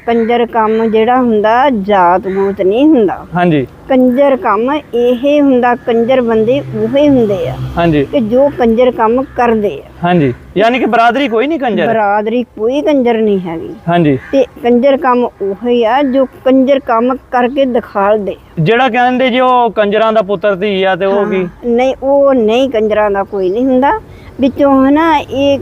ਕੰਜਰ ਕੰਮ ਜਿਹੜਾ ਹੁੰਦਾ ਜਾਤ ਗੂਤ ਨਹੀਂ ਹੁੰਦਾ। ਹਾਂਜੀ ਕੰਜਰ ਕੰਮ ਇਹ ਹੁੰਦਾ, ਕੰਜਰ ਬੰਦੇ ਉਹੀ ਹੁੰਦੇ ਆ ਹਾਂਜੀ ਕਿ ਜੋ ਕੰਜਰ ਕੰਮ ਕਰਦੇ ਆ। ਹਾਂਜੀ ਯਾਨੀ ਕਿ ਬਰਾਦਰੀ ਕੋਈ ਨਹੀਂ ਕੰਜਰ, ਬਰਾਦਰੀ ਕੋਈ ਕੰਜਰ ਨਹੀਂ ਹੈਗੀ। ਹਾਂਜੀ ਤੇ ਕੰਜਰ ਕੰਮ ਉਹੀ ਆ ਜੋ ਕੰਜਰ ਕੰਮ ਕਰਕੇ ਦਿਖਾਲਦੇ। ਜਿਹੜਾ ਕਹਿੰਦੇ ਜੀ ਉਹ ਕੰਜਰਾਂ ਦਾ ਪੁੱਤਰ ਧੀ ਆ ਤੇ ਉਹ ਕੀ? ਨਹੀਂ, ਉਹ ਨਹੀਂ, ਕੰਜਰਾਂ ਦਾ ਕੋਈ ਨਹੀਂ ਹੁੰਦਾ। ਵਿੱਚੋਂ ਹਨਾ ਇਹ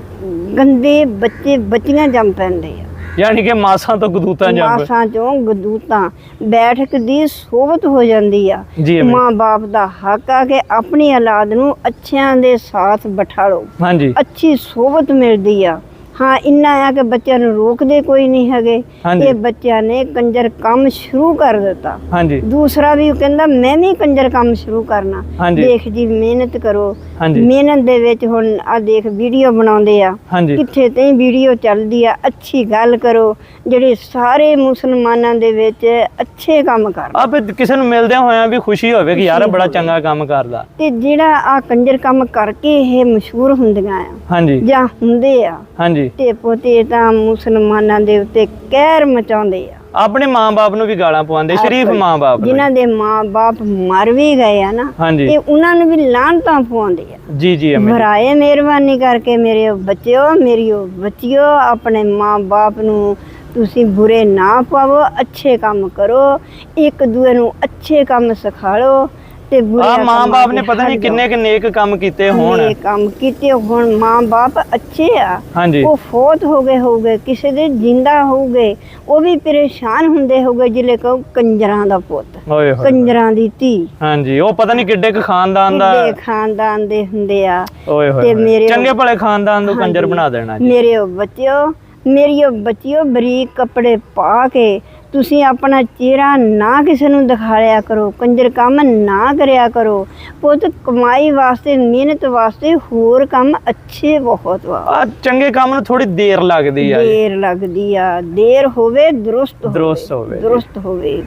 ਗੰਦੇ ਬੱਚੇ ਬੱਚੀਆਂ ਜੰਮ ਪੈਂਦੇ ਆ, ਯਾਨੀ ਕਿ ਮਾਸਾਂ ਤੋਂ ਗਦੂਤਾਂ ਜੰਮ। ਮਾਸਾਂ ਚੋਂ ਗਦੂਤਾਂ। ਬੈਠਕ ਦੀ ਸੋਭਤ ਹੋ ਜਾਂਦੀ ਆ। ਜੀ ਮਾਂ ਬਾਪ ਦਾ ਹੱਕ ਆ ਕਿ ਆਪਣੀ ਔਲਾਦ ਨੂੰ ਅੱਛਿਆਂ ਦੇ ਸਾਥ ਬਿਠਾਲੋ, ਹਾਂਜੀ ਅੱਛੀ ਸੋਭਤ ਮਿਲਦੀ ਆ। ਹਾਂ ਇੰਨਾ ਆ ਕਿ ਬੱਚਿਆਂ ਨੂੰ ਰੋਕਦੇ ਕੋਈ ਨਹੀਂ ਹੈਗੇ। ਹਾਂਜੀ ਇਹ ਬੱਚਿਆਂ ਨੇ ਕੰਜਰ ਕੰਮ ਸ਼ੁਰੂ ਕਰ ਦਿੱਤਾ। ਹਾਂਜੀ ਦੂਸਰਾ ਵੀ ਉਹ ਕਹਿੰਦਾ ਮੈਂ ਵੀ ਕੰਜਰ ਕੰਮ ਸ਼ੁਰੂ ਕਰਨਾ। ਹਾਂਜੀ ਦੇਖ ਜੀ ਮਿਹਨਤ ਕਰੋ। ਹਾਂਜੀ ਮਿਹਨਤ ਦੇ ਵਿੱਚ ਹੁਣ ਆ ਦੇਖ ਵੀਡੀਓ ਬਣਾਉਂਦੇ ਆ, ਹਾਂਜੀ ਕਿੱਥੇ ਤੇ ਵੀਡੀਓ ਚੱਲਦੀ ਆ। ਅੱਛੀ ਗੱਲ ਕਰੋ, ਜਿਹੜੇ ਸਾਰੇ ਮੁਸਲਮਾਨਾਂ ਦੇ ਵਿੱਚ ਅੱਛੇ ਕੰਮ ਕਰ। ਆਪ ਕਿਸੇ ਨੂੰ ਮਿਲਦਿਆਂ ਹੋਇਆਂ ਵੀ ਖੁਸ਼ੀ ਹੋਵੇ ਕਿ ਯਾਰ ਬੜਾ ਚੰਗਾ ਕੰਮ ਕਰਦਾ। ਤੇ ਜਿਹੜਾ ਆ ਕੰਜਰ ਕੰਮ ਕਰਕੇ ਇਹ ਮਸ਼ਹੂਰ ਹੁੰਦੀਆਂ ਆ ਹਾਂਜੀ ਜਾਂ ਹੁੰਦੇ ਆ, ਹਾਂਜੀ ਤੇ ਪੋਤੇ ਤਾਂ ਮੁਸਲਮਾਨਾਂ ਦੇ ਉੱਤੇ ਕਹਿਰ ਮਚਾਉਂਦੇ ਆ। ਆਪਣੇ ਮਾਂ-ਬਾਪ ਨੂੰ ਵੀ ਗਾਲਾਂ ਪਵਾਉਂਦੇ, ਸ਼ਰੀਫ ਮਾਂ-ਬਾਪ ਨੂੰ। ਜਿਨ੍ਹਾਂ ਦੇ ਮਾਂ-ਬਾਪ ਮਰ ਵੀ ਗਏ ਆ ਨਾ, ਹਾਂਜੀ ਇਹ ਉਹਨਾਂ ਨੂੰ ਵੀ ਲਾਹਨਤਾਂ ਪਵਾਉਂਦੇ ਆ। ਜੀ ਜੀ ਅਮੀ ਭਰਾਏ ਮਿਹਰਬਾਨੀ ਕਰਕੇ ਮੇਰੇ ਬੱਚਿਓ, ਮੇਰੀਓ ਬੱਚਿਓ, ਆਪਣੇ ਮਾਂ-ਬਾਪ ਨੂੰ ਤੁਸੀਂ ਬੁਰੇ ਨਾ ਪਾਵੋ, ਅੱਛੇ ਕੰਮ ਕਰੋ, ਇੱਕ ਦੂਏ ਨੂੰ ਅੱਛੇ ਕੰਮ ਸਿਖਾਲੋ। ਤੇ ਆ ਮਾਂ-ਬਾਪ ਨੇ ਪਤਾ ਨਹੀਂ ਕਿੰਨੇ ਕਿ ਨੇਕ ਕੰਮ ਕੀਤੇ ਹੋਣ। ਇਹ ਕੰਮ ਕੀਤੇ ਹੋਣ, ਮਾਂ-ਬਾਪ ਅੱਛੇ ਆ। ਹਾਂਜੀ ਉਹ ਫੌਤ ਹੋ ਗਏ ਹੋਊਗੇ, ਕਿਸੇ ਦੇ ਜਿੰਦਾ ਹੋਊਗੇ, ਉਹ ਵੀ ਪਰੇਸ਼ਾਨ ਹੁੰਦੇ ਹੋਊਗੇ ਜਿਲੇ ਕਹੋ ਕੰਜਰਾਂ ਦਾ ਪੁੱਤ, ਓਏ ਹੋਏ ਕੰਜਰਾਂ ਦੀ ਧੀ। ਹਾਂਜੀ ਉਹ ਪਤਾ ਨਹੀਂ ਕਿੱਡੇ ਕੁ ਖਾਨਦਾਨ ਦਾ, ਕਿੱਡੇ ਖਾਨਦਾਨ ਦੇ ਹੁੰਦੇ ਆ। ਓਏ ਹੋਏ ਤੇ ਮੇਰੇ ਚੰਗੇ ਭਲੇ ਖਾਨਦਾਨ ਨੂੰ ਕੰਜਰ ਬਣਾ ਦੇਣਾ ਜੀ। ਮੇਰੇ ਬੱਚਿਓ, ਮੇਰੀਓ ਬੱਚਿਓ, ਬਰੀਕ ਕੱਪੜੇ ਪਾ ਕੇ ਤੁਸੀਂ ਆਪਣਾ ਚਿਹਰਾ ਨਾ ਕਿਸੇ ਨੂੰ ਦਿਖਾਇਆ ਕਰੋ, ਕੰਜਰ ਕੰਮ ਨਾ ਕਰਿਆ ਕਰੋ। ਪੁੱਤ ਕਮਾਈ ਵਾਸਤੇ, ਮਿਹਨਤ ਵਾਸਤੇ ਹੋਰ ਕੰਮ ਅੱਛੇ ਬਹੁਤ ਵਾ। ਆ ਚੰਗੇ ਕੰਮ ਨੂੰ ਥੋੜੀ ਦੇਰ ਲੱਗਦੀ ਆ, ਦੇਰ ਲੱਗਦੀ ਆ, ਦੇਰ ਹੋਵੇ ਦਰੁਸਤ ਹੋਵੇ। ਦਰੁਸਤ ਹੋਵੇ।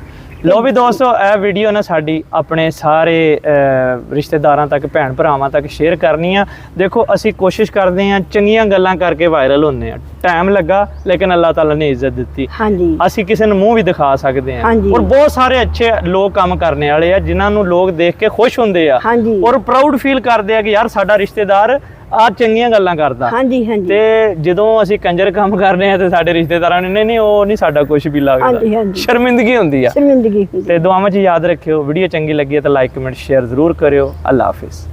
ਲੋ ਵੀ ਦੋਸਤੋ, ਇਹ ਵੀਡੀਓ ਨਾ ਸਾਡੀ ਆਪਣੇ ਸਾਰੇ ਰਿਸ਼ਤੇਦਾਰਾਂ ਤੱਕ, ਭੈਣ ਭਰਾਵਾਂ ਤੱਕ ਸ਼ੇਅਰ ਕਰਨੀ ਆ। ਦੇਖੋ ਅਸੀਂ ਕੋਸ਼ਿਸ਼ ਕਰਦੇ ਆ ਚੰਗੀਆਂ ਗੱਲਾਂ ਕਰਕੇ ਵਾਇਰਲ ਹੁੰਦੇ ਆ। ਟਾਈਮ ਲੱਗਾ ਲੇਕਿਨ ਅੱਲਾਹ ਤਾਲਾ ਨੇ ਇੱਜ਼ਤ ਦਿੱਤੀ। ਹਾਂਜੀ ਅਸੀਂ ਕਿਸੇ ਨੂੰ ਮੂੰਹ ਵੀ ਦਿਖਾ ਸਕਦੇ ਆ। ਹਾਂਜੀ। ਔਰ ਬਹੁਤ ਸਾਰੇ ਅੱਛੇ ਲੋਕ ਕੰਮ ਕਰਨੇ ਵਾਲੇ ਆ ਜਿਨ੍ਹਾਂ ਨੂੰ ਲੋਕ ਦੇਖ ਕੇ ਖੁਸ਼ ਹੁੰਦੇ ਆ ਹਾਂਜੀ ਔਰ ਪ੍ਰਾਊਡ ਫੀਲ ਕਰਦੇ ਆ ਕਿ ਯਾਰ ਸਾਡਾ ਰਿਸ਼ਤੇਦਾਰ ਆ ਚੰਗੀਆਂ ਗੱਲਾਂ ਕਰਦਾ। ਹਾਂਜੀ ਹਾਂਜੀ ਤੇ ਜਦੋਂ ਅਸੀਂ ਕੰਜਰ ਕੰਮ ਕਰਦੇ ਆ ਤੇ ਸਾਡੇ ਰਿਸ਼ਤੇਦਾਰਾਂ ਨੇ ਨਹੀਂ ਉਹ ਨਹੀਂ ਸਾਡਾ ਕੁਝ ਵੀ ਹਾਂਜੀ ਲੱਗਦਾ, ਹਾਂਜੀ ਸ਼ਰਮਿੰਦਗੀ ਹੁੰਦੀ ਆ। ਸ਼ਰਮਿੰਦਗੀ ਹੁੰਦੀ। ਤੇ ਦੁਆਵਾਂ 'ਚ ਯਾਦ ਰੱਖਿਓ, ਵੀਡੀਓ ਚੰਗੀ ਲੱਗੀ ਤਾਂ ਲਾਈਕ ਕਮੈਂਟ ਸ਼ੇਅਰ ਜ਼ਰੂਰ ਕਰਿਓ। ਅੱਲਾ ਹਾਫਿਜ਼।